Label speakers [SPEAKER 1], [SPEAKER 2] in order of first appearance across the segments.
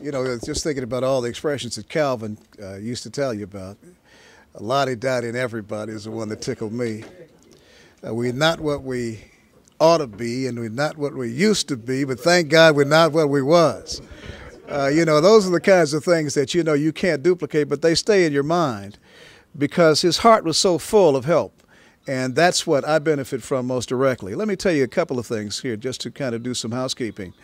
[SPEAKER 1] Just thinking about all the expressions that Calvin used to tell you about. Lottie Dottie and everybody is the one that tickled me. We're not what we ought to be, and we're not what we used to be, but thank God we're not what we was. Those are the kinds of things that you can't duplicate, but they stay in your mind because his heart was so full of help. And that's what I benefit from most directly. Let me tell you a couple of things here just to kind of do some housekeeping.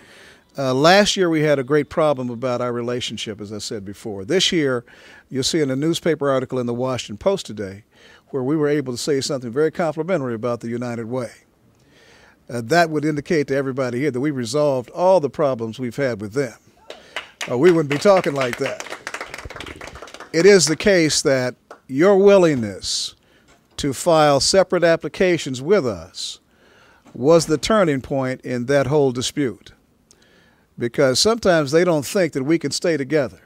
[SPEAKER 1] Last year we had a great problem about our relationship, as I said before. This year, you'll see in a newspaper article in the Washington Post today where we were able to say something very complimentary about the United Way. That would indicate to everybody here that we resolved all the problems we've had with them. We wouldn't be talking like that. It is the case that your willingness to file separate applications with us was the turning point in that whole dispute. Because sometimes they don't think that we can stay together.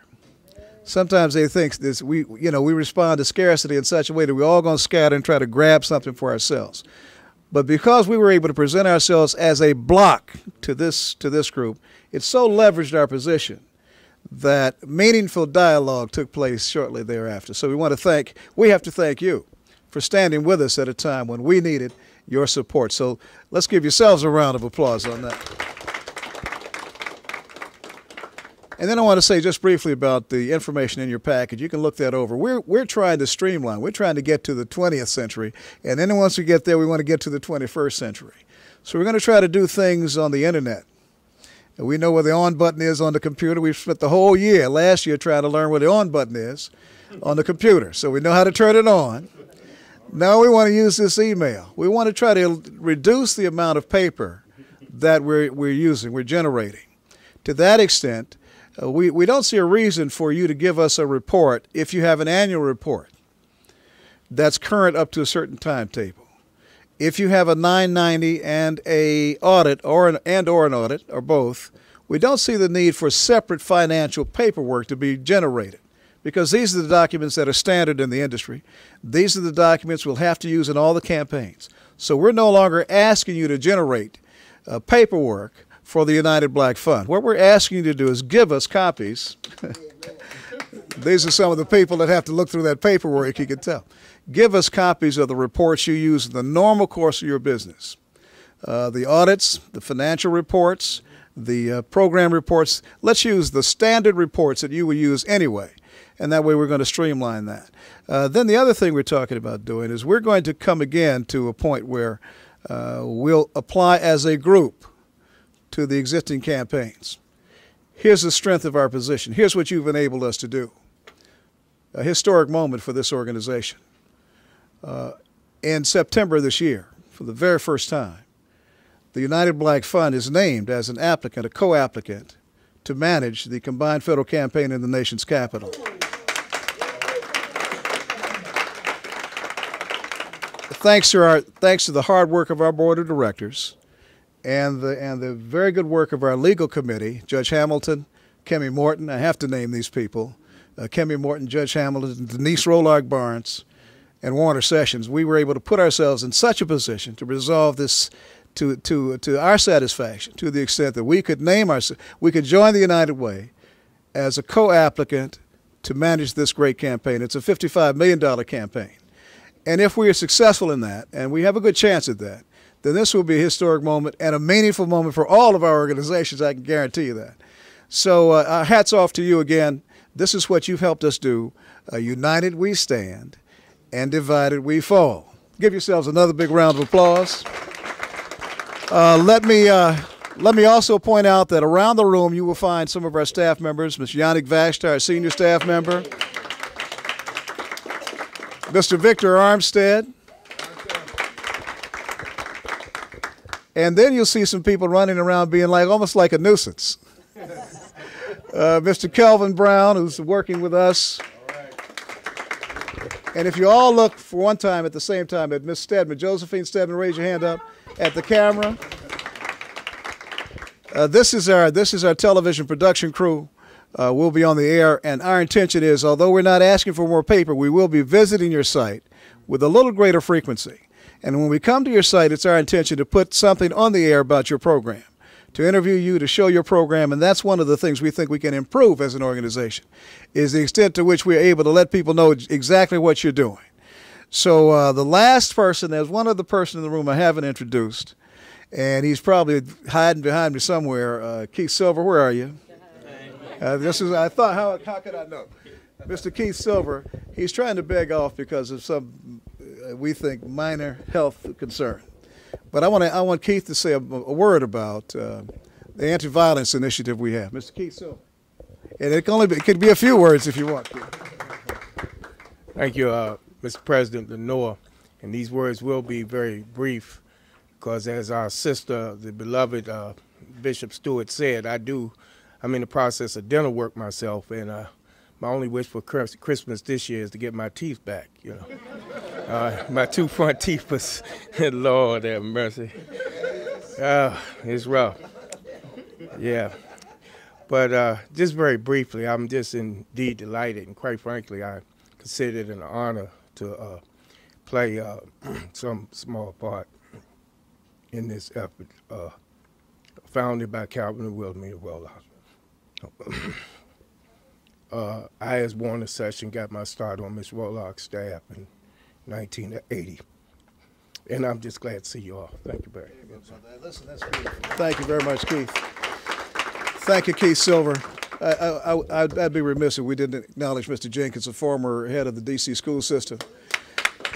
[SPEAKER 1] Sometimes they think this, we respond to scarcity in such a way that we're all going to scatter and try to grab something for ourselves. But because we were able to present ourselves as a block to this group, it so leveraged our position that meaningful dialogue took place shortly thereafter. So we have to thank you for standing with us at a time when we needed your support. So let's give yourselves a round of applause on that. And then I want to say just briefly about the information in your package. You can look that over. We're trying to streamline. We're trying to get to the 20th century. And then once we get there, we want to get to the 21st century. So we're going to try to do things on the Internet. And we know where the on button is on the computer. We've spent the whole year, last year, trying to learn where the on button is on the computer. So we know how to turn it on. Now we want to use this email. We want to try to reduce the amount of paper that we're generating. To that extent, we don't see a reason for you to give us a report if you have an annual report that's current up to a certain timetable. If you have a 990 and an audit or an audit or both, we don't see the need for separate financial paperwork to be generated because these are the documents that are standard in the industry. These are the documents we'll have to use in all the campaigns. So we're no longer asking you to generate paperwork for the United Black Fund. What we're asking you to do is give us copies. These are some of the people that have to look through that paperwork, you can tell. Give us copies of the reports you use in the normal course of your business. The audits, the financial reports, the program reports. Let's use the standard reports that you would use anyway, and that way we're going to streamline that. Then the other thing we're talking about doing is we're going to come again to a point where we'll apply as a group to the existing campaigns. Here's the strength of our position. Here's what you've enabled us to do. A historic moment for this organization. In September this year, for the very first time, the United Black Fund is named as an applicant, a co-applicant, to manage the combined federal campaign in the nation's capital. Thanks to the hard work of our board of directors and the very good work of our legal committee, Judge Hamilton, Kemi Morton, I have to name these people, Kemi Morton, Judge Hamilton, Denise Rolark Barnes, and Warner Sessions, we were able to put ourselves in such a position to resolve this to our satisfaction, to the extent that we could join the United Way as a co-applicant to manage this great campaign. It's a $55 million campaign. And if we are successful in that, and we have a good chance at that, then this will be a historic moment and a meaningful moment for all of our organizations, I can guarantee you that. So hats off to you again. This is what you've helped us do. United we stand, and divided we fall. Give yourselves another big round of applause. Let me also point out that around the room you will find some of our staff members, Ms. Yannick Vashta, our senior staff member, Mr. Victor Armstead, and then you'll see some people running around being almost like a nuisance. Mr. Kelvin Brown, who's working with us. And if you all look for one time at the same time at Ms. Stedman, Josephine Stedman, raise your hand up at the camera. This is our television production crew. We'll be on the air, and our intention is, although we're not asking for more paper, we will be visiting your site with a little greater frequency. And when we come to your site, it's our intention to put something on the air about your program, to interview you, to show your program, and that's one of the things we think we can improve as an organization, is the extent to which we're able to let people know exactly what you're doing. So the last person, there's one other person in the room I haven't introduced, and he's probably hiding behind me somewhere. Keith Silver, where are you? I thought, how could I know? Mr. Keith Silver, he's trying to beg off because of some, we think, minor health concern. But I want Keith to say a word about the anti-violence initiative we have. Mr. Keith Silver. And it could be a few words if you want to.
[SPEAKER 2] Thank you, Mr. President Lenoir. And these words will be very brief because as our sister, the beloved Bishop Stewart said, I'm in the process of dental work myself, and my only wish for Christmas this year is to get my teeth back, you know. My two front teeth was, Lord have mercy. It's rough. Yeah. But just very briefly, I'm just indeed delighted, and quite frankly, I consider it an honor to play some small part in this effort, founded by Calvin and Wilhelmina Roloff. I, as born a session, got my start on Miss Roloff's staff in 1980. And I'm just glad to see you all. Thank you very much.
[SPEAKER 1] Listen, that's beautiful. Thank you very much, Keith. Thank you, Keith Silver. I'd be remiss if we didn't acknowledge Mr. Jenkins, a former head of the D.C. school system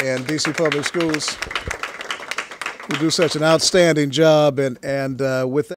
[SPEAKER 1] and D.C. Public Schools, who do such an outstanding job. And with